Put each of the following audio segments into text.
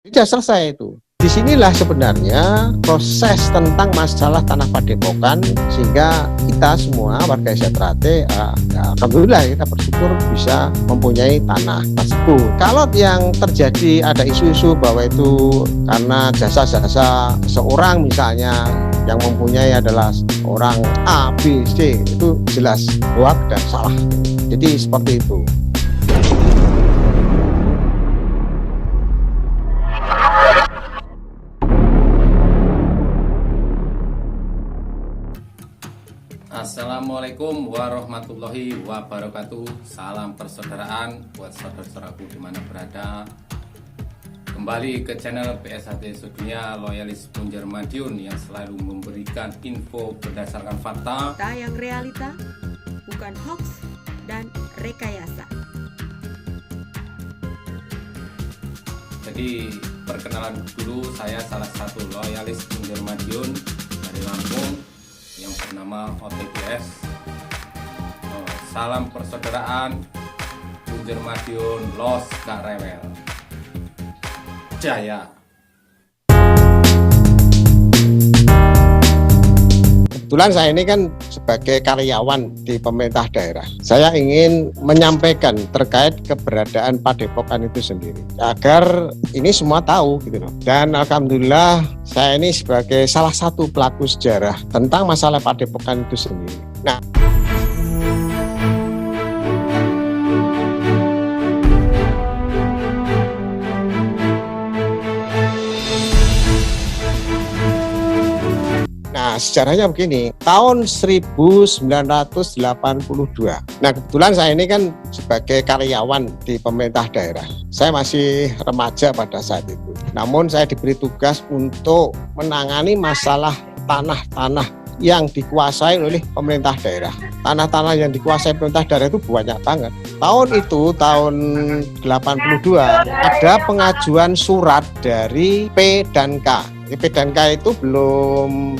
Sudah selesai itu. Disinilah sebenarnya proses tentang masalah tanah padepokan, sehingga kita semua warga Setrate, alhamdulillah kita bersyukur bisa mempunyai tanah tersebut. Kalau yang terjadi ada isu-isu bahwa itu karena jasa-jasa seorang misalnya yang mempunyai adalah orang A, B, C, itu jelas hoax dan salah. Jadi seperti itu. Assalamualaikum warahmatullahi wabarakatuh. Salam persaudaraan buat saudara-saudaraku di mana berada. Kembali ke channel PSHT Sedunia Loyalis Punjer Madiun yang selalu memberikan info berdasarkan fakta, yang realita, bukan hoax dan rekayasa. Jadi perkenalan dulu, saya salah satu loyalis Punjer Madiun dari Lampung yang bernama OTBS. Salam persaudaraan Punjer Madiun, Los Kak Rewel Jaya. Kebetulan saya ini kan sebagai karyawan di pemerintah daerah. Saya ingin menyampaikan terkait keberadaan padepokan itu sendiri, agar ini semua tahu gitu loh. Dan alhamdulillah saya ini sebagai salah satu pelaku sejarah tentang masalah padepokan itu sendiri. Nah, sejarahnya begini, tahun 1982. Nah, kebetulan saya ini kan sebagai karyawan di pemerintah daerah. Saya masih remaja pada saat itu. Namun saya diberi tugas untuk menangani masalah tanah-tanah yang dikuasai oleh pemerintah daerah. Tanah-tanah yang dikuasai pemerintah daerah itu banyak banget. Tahun itu, tahun 82, ada pengajuan surat dari P dan K. P dan K itu belum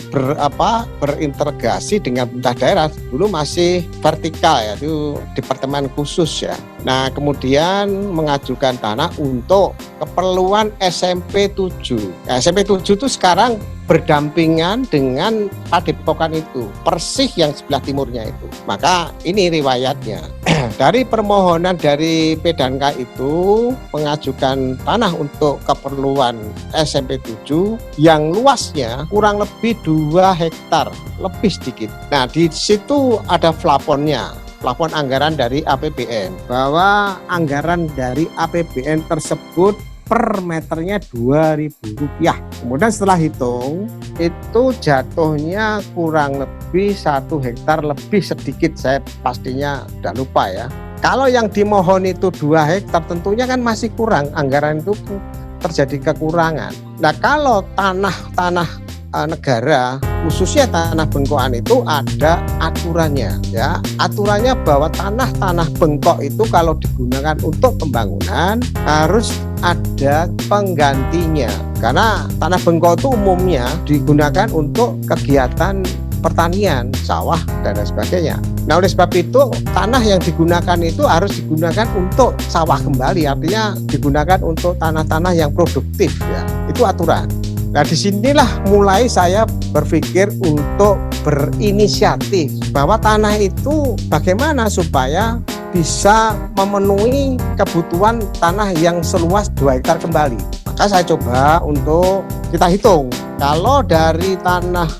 berintegrasi dengan pemerintah daerah, dulu masih vertikal ya, itu departemen khusus ya. Nah, kemudian mengajukan tanah untuk keperluan SMP 7. Nah, SMP 7 itu sekarang berdampingan dengan padepokan itu, Persih yang sebelah timurnya itu. Maka ini riwayatnya. Dari permohonan dari P dan K itu mengajukan tanah untuk keperluan SMP 7 yang luasnya kurang lebih 2 hektar, lebih sedikit. Nah, di situ ada plafonnya. Plafon anggaran dari APBN, bahwa anggaran dari APBN tersebut per meternya Rp2.000. Kemudian setelah hitung, itu jatuhnya kurang lebih 1 hektar lebih sedikit, saya pastinya udah lupa ya. Kalau yang dimohon itu 2 hektar tentunya kan masih kurang, anggaran itu terjadi kekurangan. Nah, kalau tanah negara, khususnya tanah bengkokan itu ada aturannya ya. Aturannya bahwa tanah-tanah bengkok itu kalau digunakan untuk pembangunan harus ada penggantinya. Karena tanah bengkok itu umumnya digunakan untuk kegiatan pertanian, sawah dan lain sebagainya. Nah, oleh sebab itu tanah yang digunakan itu harus digunakan untuk sawah kembali, artinya digunakan untuk tanah-tanah yang produktif ya. Itu aturan. Nah, disinilah mulai saya berpikir untuk berinisiatif bahwa tanah itu bagaimana supaya bisa memenuhi kebutuhan tanah yang seluas 2 hektar kembali. Maka saya coba untuk kita hitung, kalau dari tanah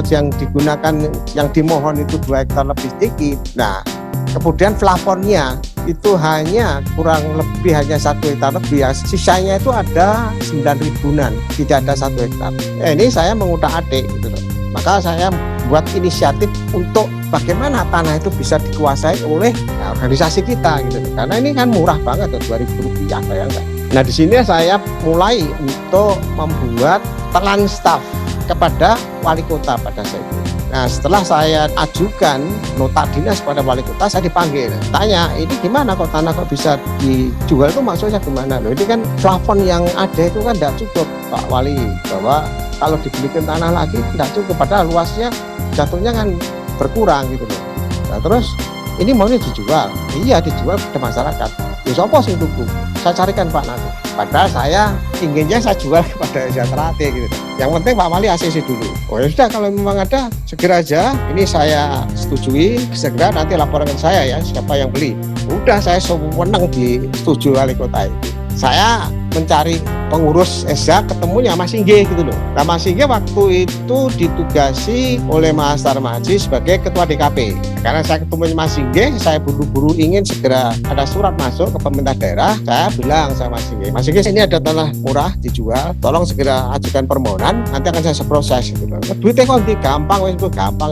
yang digunakan, yang dimohon itu 2 hektar lebih sedikit, nah kemudian plafonnya itu hanya kurang lebih hanya 1 hektar lebih ya, sisanya itu ada 9 ribuan, tidak ada 1 hektar. Ini saya mengutak-atik gitu loh. Maka saya buat inisiatif untuk bagaimana tanah itu bisa dikuasai oleh organisasi kita gitu loh. Karena ini kan murah banget tuh, Rp2.000 bayangkan. Nah, di sini saya mulai untuk membuat telan staf kepada wali kota pada saat itu. Nah, setelah saya ajukan nota dinas pada wali kota, saya dipanggil. Tanya, ini gimana kok tanah kok bisa dijual, itu maksudnya gimana? Loh, ini kan plafon yang ada itu kan tidak cukup, Pak Wali. Bahwa kalau dibelikan tanah lagi tidak cukup, padahal luasnya jatuhnya kan berkurang gitu loh. Nah, terus ini maunya dijual. Iya, dijual ke masyarakat. Ya, siapa sing tuku? Saya carikan Pak nanti. Padahal saya inginnya saya jual kepada Esa Trate gitu. Yang penting Pak Wali ACC dulu. Oh ya sudah, kalau memang ada segera aja. Ini saya setujui, segera nanti laporan ke saya ya siapa yang beli. Udah, saya sewenang disetujui wali kota itu. Saya mencari pengurus Esa, ketemunya Mas Inggih gitu loh. Nah Mas Inggih waktu itu ditugasi oleh Mas Tarmaji sebagai ketua DKP. Karena saya ketemu Mas Inggih, saya buru-buru ingin segera ada surat masuk ke pemerintah daerah. Saya bilang sama Mas Inggih, Mas Inggih, ini ada tanah murah dijual, tolong segera ajukan permohonan, nanti akan saya proses gitu loh. Duitnya kok gampang, gampang,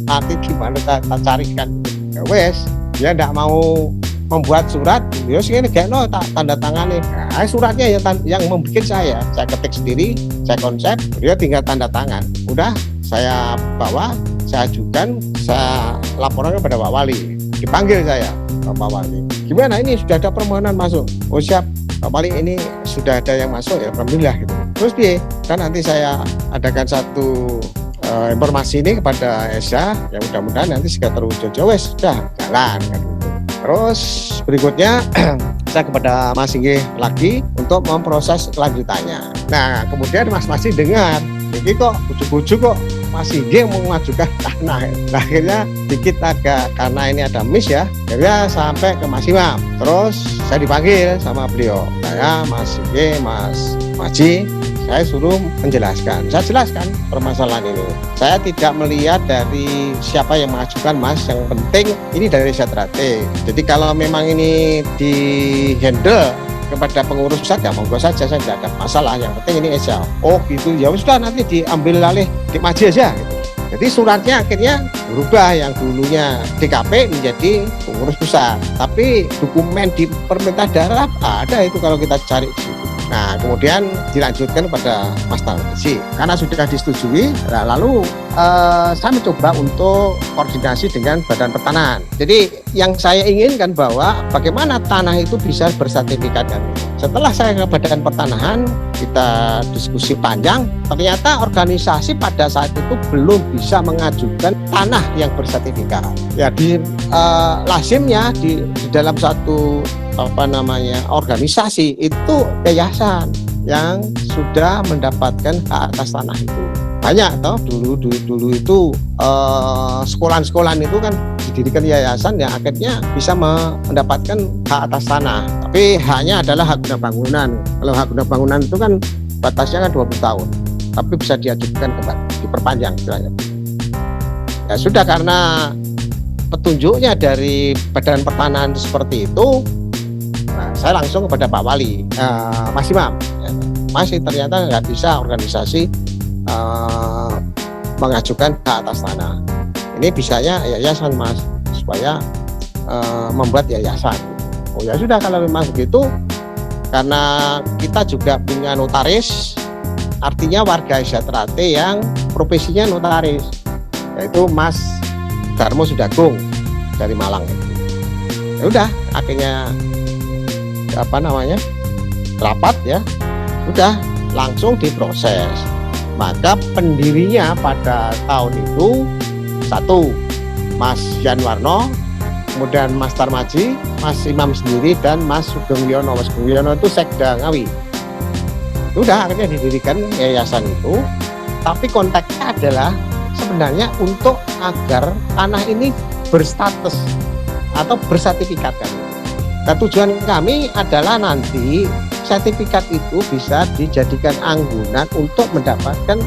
nanti gimana kita carikan. Ya wes, dia tidak mau membuat surat, ya segini gak no tanda tangani. Nah, suratnya yang membuat saya ketik sendiri, saya konsep, dia tinggal tanda tangan. Udah saya bawa, saya ajukan, saya laporan kepada Pak Wali. Dipanggil saya, Pak Wali. Gimana ini sudah ada permohonan masuk? Oh siap, Pak Wali, ini sudah ada yang masuk ya, alhamdulillah gitu. Terus piye? Kan nanti saya adakan satu informasi ini kepada Esa, yang mudah-mudahan nanti segera terwujud. Wes sudah jalan kan. Terus berikutnya saya kepada Mas Inggih lagi untuk memproses kelanjutannya. Nah kemudian Mas Masih dengar, ini kok bujuk-bujuk kok Mas Inggih mau mengajukan tanah. Nah, akhirnya dikit agak, karena ini ada miss ya, akhirnya sampai ke Mas Imam. Terus saya dipanggil sama beliau, saya Mas Inggih, Mas Maji, saya suruh menjelaskan. Saya jelaskan permasalahan ini. Saya tidak melihat dari siapa yang mengajukan Mas, yang penting ini dari Esa Trate. Jadi kalau memang ini di handle kepada pengurus pusat ya monggo saja, saya tidak ada masalah. Yang penting ini Esa. Oh gitu, ya sudah nanti diambil alih Dik Maji aja. Gitu. Jadi suratnya akhirnya berubah, yang dulunya DKP menjadi pengurus pusat. Tapi dokumen di pemerintah daerah ada itu kalau kita cari di situ. Nah kemudian dilanjutkan kepada Mas Tarmaji karena sudah disetujui. Nah, lalu saya mencoba untuk koordinasi dengan Badan Pertanahan. Jadi yang saya inginkan bahwa bagaimana tanah itu bisa bersertifikat kan. Setelah saya ke Badan Pertanahan, kita diskusi panjang, ternyata organisasi pada saat itu belum bisa mengajukan tanah yang bersertifikat. Ya di lazimnya di dalam satu organisasi itu yayasan yang sudah mendapatkan hak atas tanah itu. Banyak toh dulu itu sekolah-sekolah itu kan didirikan yayasan yang akhirnya bisa mendapatkan hak atas tanah. Tapi haknya adalah hak guna bangunan. Kalau hak guna bangunan itu kan batasnya kan 20 tahun. Tapi bisa diajukan kembali, diperpanjang istilahnya. Ya sudah, karena petunjuknya dari Badan Pertanahan seperti itu, nah, saya langsung kepada Pak Wali, Mas Imam, masih ternyata nggak bisa organisasi mengajukan hak atas tanah. Ini bisanya yayasan Mas, supaya membuat yayasan. Oh ya sudah, kalau memang begitu, karena kita juga punya notaris, artinya warga Esa Trate yang profesinya notaris, yaitu Mas Darmo Sudagung dari Malang. Ya udah, akhirnya rapat ya, udah langsung diproses. Maka pendirinya pada tahun itu satu Mas Yanwarno, kemudian Mas Tarmaji, Mas Imam sendiri, dan Mas Sugeng Wiono. Mas Sugeng Wiono itu Sekda Ngawi. Udah akhirnya didirikan yayasan itu, tapi konteksnya adalah sebenarnya untuk agar tanah ini berstatus atau bersertifikat kan. Nah, tujuan kami adalah nanti sertifikat itu bisa dijadikan anggunan untuk mendapatkan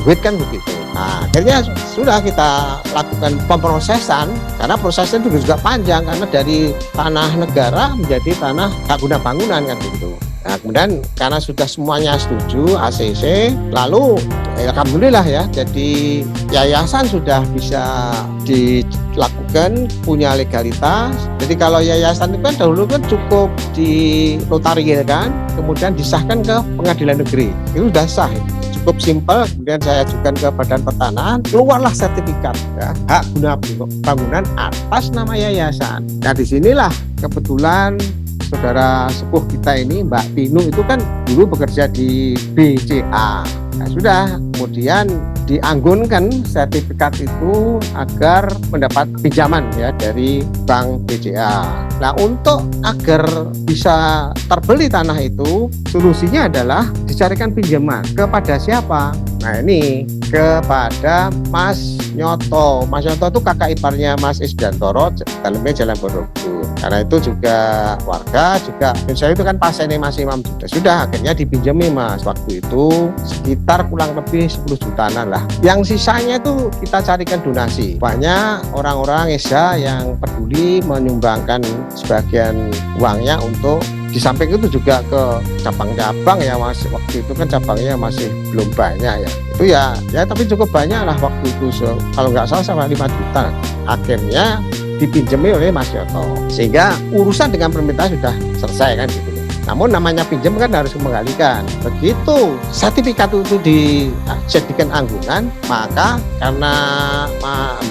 duit kan begitu. Nah, akhirnya sudah kita lakukan pemrosesan, karena prosesnya juga panjang, karena dari tanah negara menjadi tanah hak guna bangunan kan begitu. Nah, kemudian karena sudah semuanya setuju ACC, lalu alhamdulillah ya, jadi yayasan sudah bisa dilakukan, punya legalitas. Jadi kalau yayasan itu kan dahulu kan cukup dinotarir kan, kemudian disahkan ke pengadilan negeri, itu sudah sah. Cukup simpel, kemudian saya ajukan ke Badan Pertanahan, keluarlah sertifikat ya, hak guna bangunan atas nama yayasan. Nah disinilah kebetulan saudara sepuh kita ini Mbak Pinu itu kan dulu bekerja di BCA. Nah, sudah kemudian dianggunkan sertifikat itu agar mendapat pinjaman ya dari Bank BCA. Nah, untuk agar bisa terbeli tanah itu, solusinya adalah dicarikan pinjaman. Kepada siapa? Nah, ini kepada Mas Nyoto. Mas Nyoto itu kakak iparnya Mas Isdantoro, dalamnya Jalan Borobudur. Karena itu juga warga, juga saya itu kan pasiennya Mas Imam sudah akhirnya dipinjami Mas. Waktu itu sekitar kurang lebih 10 jutaan lah. Yang sisanya itu kita carikan donasi. Banyak orang-orang Esa yang peduli menyumbangkan sebagian uangnya untuk, di samping itu juga ke cabang-cabang ya Mas. Waktu itu kan cabangnya masih belum banyak ya. Itu ya tapi cukup banyak lah waktu itu. Kalau nggak salah sama 5 juta. Akhirnya dipinjami oleh Mas Yoto. Sehingga urusan dengan pemerintah sudah selesai kan gitu. Namun namanya pinjam kan harus mengembalikan. Begitu sertifikat itu dijadikan anggungan, maka karena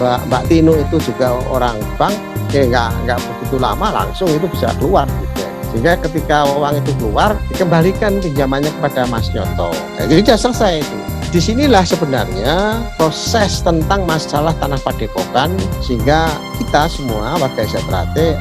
Mbak Tino itu juga orang bank, nggak begitu lama langsung itu bisa keluar gitu. Sehingga ketika uang itu keluar, dikembalikan pinjamannya kepada Mas Nyoto. Nah, jadi sudah selesai itu. Disinilah sebenarnya proses tentang masalah tanah padepokan, sehingga kita semua warga Desa Trate,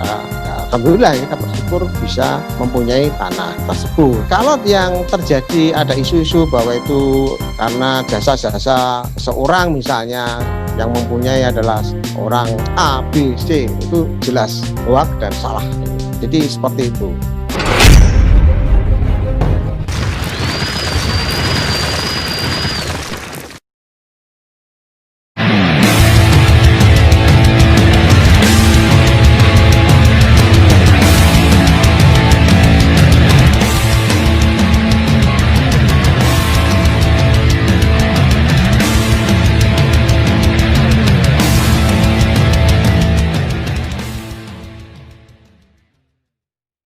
alhamdulillah kita bersyukur bisa mempunyai tanah tersebut. Kalau yang terjadi ada isu-isu bahwa itu karena jasa-jasa seorang misalnya yang mempunyai adalah orang A, B, C, itu jelas hoax dan salah. Jadi seperti itu.